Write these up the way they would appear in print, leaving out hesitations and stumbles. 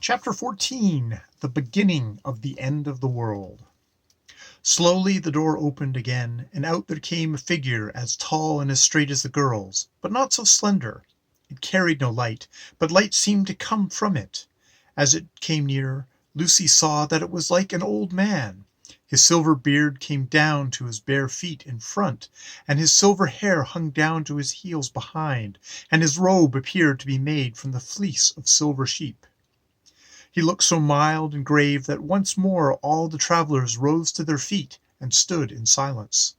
Chapter 14, The Beginning of the End of the World. Slowly the door opened again, and out there came a figure as tall and as straight as the girl's, but not so slender. It carried no light, but light seemed to come from it. As it came nearer, Lucy saw that it was like an old man. His silver beard came down to his bare feet in front, and his silver hair hung down to his heels behind, and his robe appeared to be made from the fleece of silver sheep. He looked so mild and grave that once more all the travelers rose to their feet and stood in silence.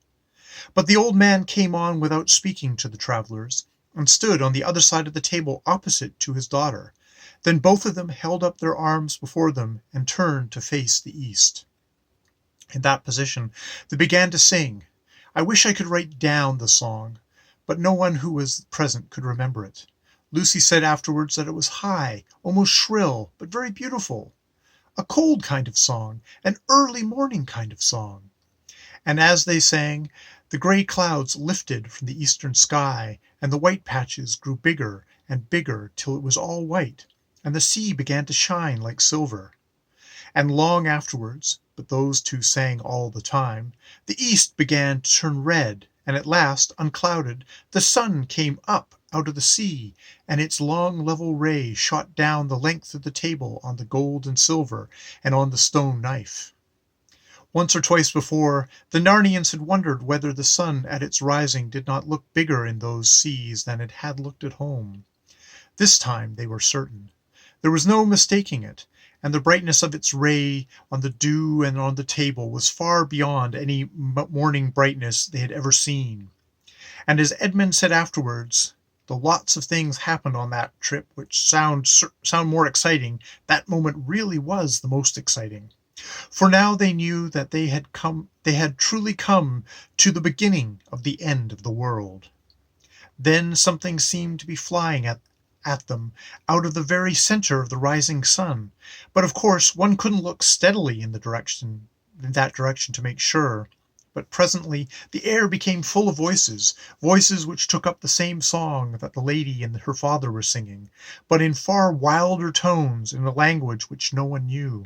But the old man came on without speaking to the travelers, and stood on the other side of the table opposite to his daughter. Then both of them held up their arms before them and turned to face the east. In that position they began to sing. I wish I could write down the song, but no one who was present could remember it. Lucy said afterwards that it was high, almost shrill, but very beautiful. A cold kind of song, an early morning kind of song. And as they sang, the gray clouds lifted from the eastern sky, and the white patches grew bigger and bigger till it was all white, and the sea began to shine like silver. And long afterwards, but those two sang all the time, the east began to turn red, and at last, unclouded, the sun came up out of the sea, and its long level ray shot down the length of the table on the gold and silver and on the stone knife. Once or twice before, the Narnians had wondered whether the sun at its rising did not look bigger in those seas than it had looked at home. This time they were certain. There was no mistaking it, and the brightness of its ray on the dew and on the table was far beyond any morning brightness they had ever seen. And as Edmund said afterwards, though lots of things happened on that trip which sound more exciting, that moment really was the most exciting. For now they knew that they had truly come to the beginning of the end of the world. Then something seemed to be flying at them out of the very center of the rising sun, but of course one couldn't look steadily in that direction to make sure. But presently the air became full of voices which took up the same song that the lady and her father were singing, but in far wilder tones in a language which no one knew.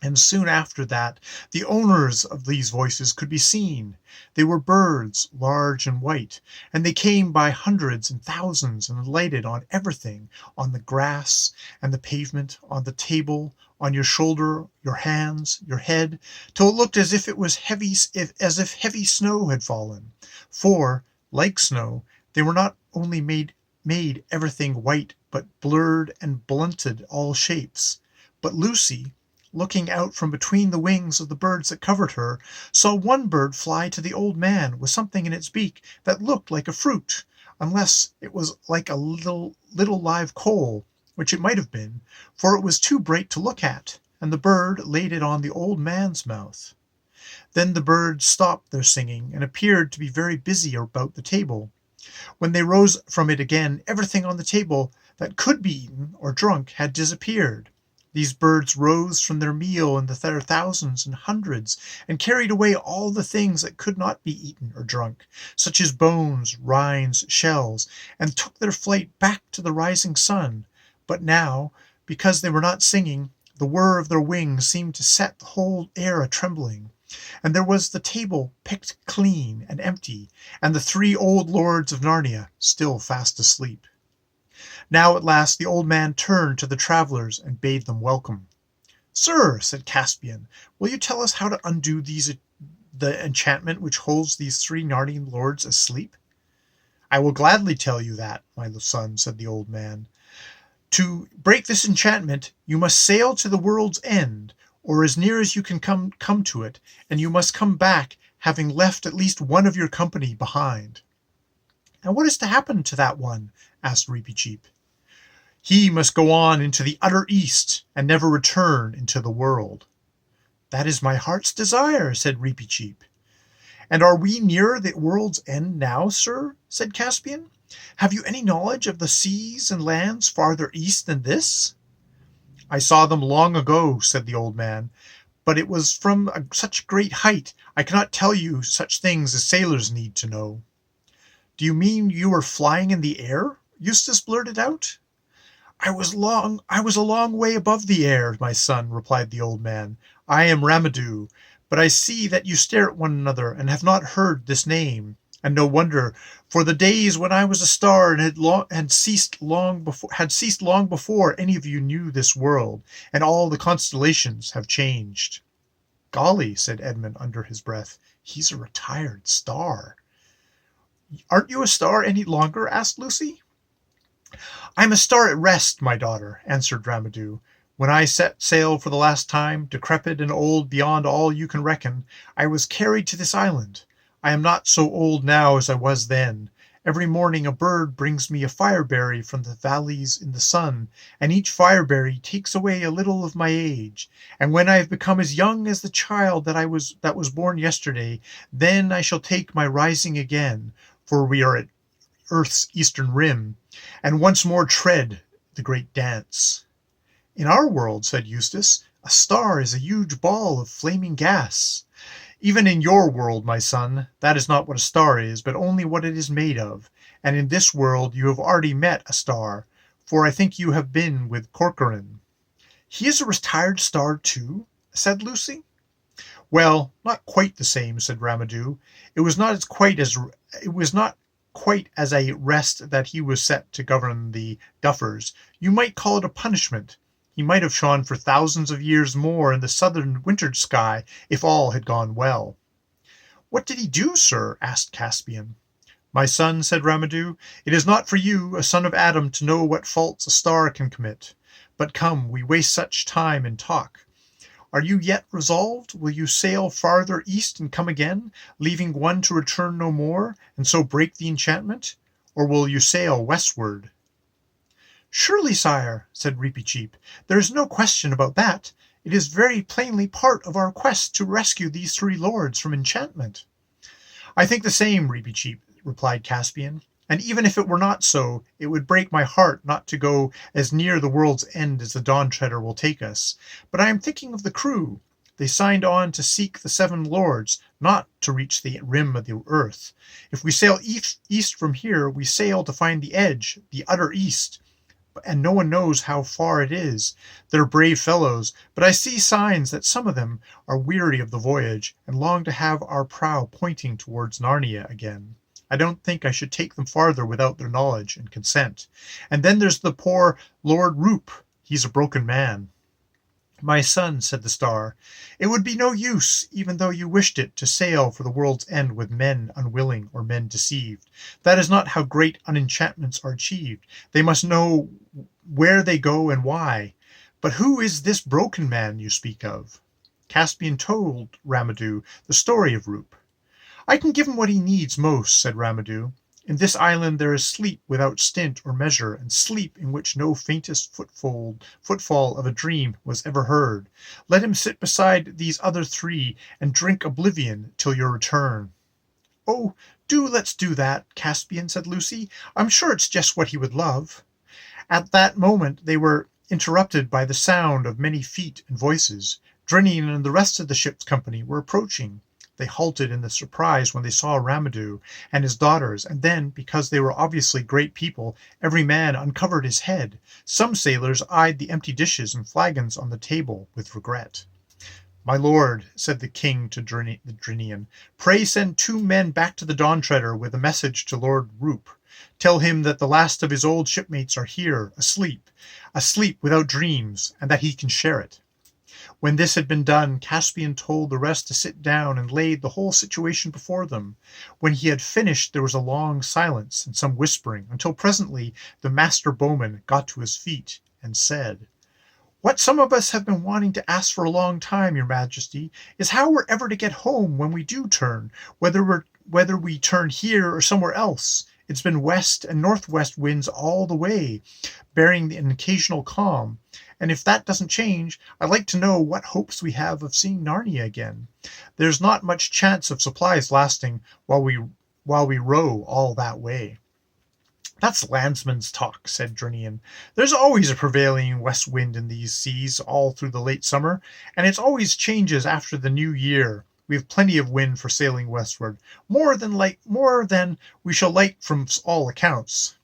And soon after that the owners of these voices could be seen. They were birds, large and white, and they came by hundreds and thousands and alighted on everything, on the grass and the pavement, on the table, on your shoulder, your hands, your head, till it looked as if heavy snow had fallen. For, like snow, they were not only made everything white, but blurred and blunted all shapes. But Lucy, looking out from between the wings of the birds that covered her, saw one bird fly to the old man with something in its beak that looked like a fruit, unless it was like a little live coal, which it might have been, for it was too bright to look at, and the bird laid it on the old man's mouth. Then the birds stopped their singing and appeared to be very busy about the table. When they rose from it again, everything on the table that could be eaten or drunk had disappeared. These birds rose from their meal in their thousands and hundreds, and carried away all the things that could not be eaten or drunk, such as bones, rinds, shells, and took their flight back to the rising sun. But now, because they were not singing, the whir of their wings seemed to set the whole air a-trembling. And there was the table picked clean and empty, and the 3 old lords of Narnia still fast asleep. Now at last the old man turned to the travelers and bade them welcome. "Sir," said Caspian, "will you tell us how to undo the enchantment which holds these 3 Narnian lords asleep?" "I will gladly tell you that, my son," said the old man. "To break this enchantment, you must sail to the world's end, or as near as you can come to it, and you must come back having left at least one of your company behind." "And what is to happen to that one?" asked Reepicheep. "He must go on into the utter east, and never return into the world." "That is my heart's desire," said Reepicheep. "And are we near the world's end now, sir?" said Caspian. "Have you any knowledge of the seas and lands farther east than this?" "I saw them long ago," said the old man, "but it was from such a great height I cannot tell you such things as sailors need to know." "Do you mean you were flying in the air?" Eustace blurted out. I was a long way above the air, my son," replied the old man. "I am Ramadou, but I see that you stare at one another and have not heard this name. And no wonder, for the days when I was a star and had ceased long before any of you knew this world, and all the constellations have changed." "Golly," said Edmund under his breath, "he's a retired star." "Aren't you a star any longer?" asked Lucy. "I am a star at rest, my daughter," answered Ramadou. "When I set sail for the last time, decrepit and old beyond all you can reckon, I was carried to this island. I am not so old now as I was then. Every morning a bird brings me a fireberry from the valleys in the sun, and each fireberry takes away a little of my age. And when I have become as young as the child that was born yesterday, then I shall take my rising again, for we are at earth's eastern rim, and once more tread the great dance." "In our world," said Eustace, "a star is a huge ball of flaming gas." "Even in your world, my son, that is not what a star is, but only what it is made of. And in this world you have already met a star, for I think you have been with Corcoran." "He is a retired star too?" said Lucy. "Well, not quite the same," said Ramadou. It was not quite as a rest that he was set to govern the Duffers. You might call it a punishment. He might have shone for thousands of years more in the southern wintered sky if all had gone well. "What did he do, sir?" asked Caspian. "My son," said Ramadou, "it is not for you, a son of Adam, to know what faults a star can commit. But come, we waste such time in talk. Are you yet resolved? Will you sail farther east and come again, leaving one to return no more, and so break the enchantment? Or will you sail westward?" "Surely, sire," said Reepicheep, "there is no question about that. It is very plainly part of our quest to rescue these three lords from enchantment." "I think the same, Reepicheep," replied Caspian. "And even if it were not so, it would break my heart not to go as near the world's end as the Dwn Trdr will take us. But I am thinking of the crew. They signed on to seek the seven lords, not to reach the rim of the earth. If we sail east from here, we sail to find the edge, the utter east, and no one knows how far it is. They're brave fellows, but I see signs that some of them are weary of the voyage, and long to have our prow pointing towards Narnia again. I don't think I should take them farther without their knowledge and consent. And then there's the poor Lord Roop. He's a broken man." "My son," said the star, "it would be no use, even though you wished it, to sail for the world's end with men unwilling or men deceived. That is not how great unenchantments are achieved. They must know where they go and why. But who is this broken man you speak of?" Caspian told Ramadou the story of Roop. "I can give him what he needs most," said Ramadou. "In this island there is sleep without stint or measure, and sleep in which no faintest footfall of a dream was ever heard. Let him sit beside these other three and drink oblivion till your return." "Oh, let's do that, Caspian," said Lucy. "I'm sure it's just what he would love." At that moment they were interrupted by the sound of many feet and voices. Drinian and the rest of the ship's company were approaching. They halted in surprise when they saw Ramadou and his daughters, and then, because they were obviously great people, every man uncovered his head. Some sailors eyed the empty dishes and flagons on the table with regret. "My lord," said the king to Drinian, "pray send 2 men back to the Dwn Trdr with a message to Lord Roop. Tell him that the last of his old shipmates are here, asleep without dreams, and that he can share it." When this had been done, Caspian told the rest to sit down and laid the whole situation before them. When he had finished there was a long silence and some whispering, until presently the master bowman got to his feet and said, "What some of us have been wanting to ask for a long time, your majesty, is how we're ever to get home when we do turn, whether we turn here or somewhere else. It's been west and northwest winds all the way, bearing an occasional calm. And if that doesn't change, I'd like to know what hopes we have of seeing Narnia again. There's not much chance of supplies lasting while we row all that way." "That's landsman's talk," said Drinian. "There's always a prevailing west wind in these seas all through the late summer, and it always changes after the new year. We have plenty of wind for sailing westward, more than we shall like from all accounts."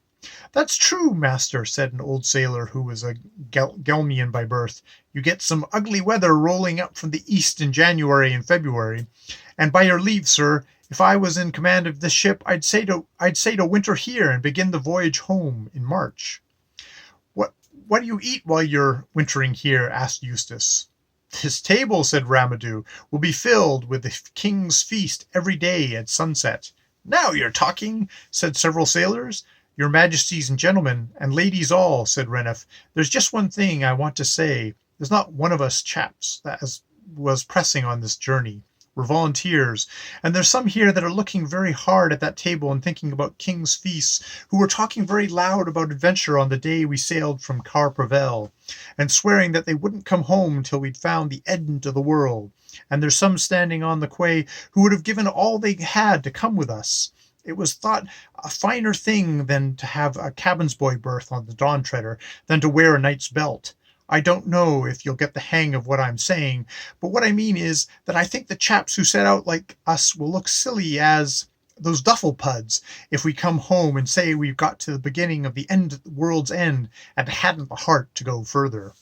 "That's true, master," said an old sailor who was a Gelmian by birth. "You get some ugly weather rolling up from the east in January and February. And by your leave, sir, if I was in command of this ship, I'd say to winter here and begin the voyage home in March." "What do you eat while you're wintering here?" asked Eustace. "This table," said Ramadou, "will be filled with the king's feast every day at sunset." "Now you're talking," said several sailors. "Your majesties and gentlemen, and ladies all," said Reniff, "there's just one thing I want to say. There's not one of us chaps that was pressing on this journey. We're volunteers, and there's some here that are looking very hard at that table and thinking about king's feasts, who were talking very loud about adventure on the day we sailed from Carprevel, and swearing that they wouldn't come home till we'd found the end of the world. And there's some standing on the quay who would have given all they had to come with us. It was thought a finer thing than to have a cabin's boy berth on the Dwn Trdr than to wear a knight's belt. I don't know if you'll get the hang of what I'm saying, but what I mean is that I think the chaps who set out like us will look silly as those duffel puds if we come home and say we've got to the beginning of the world's end and hadn't the heart to go further."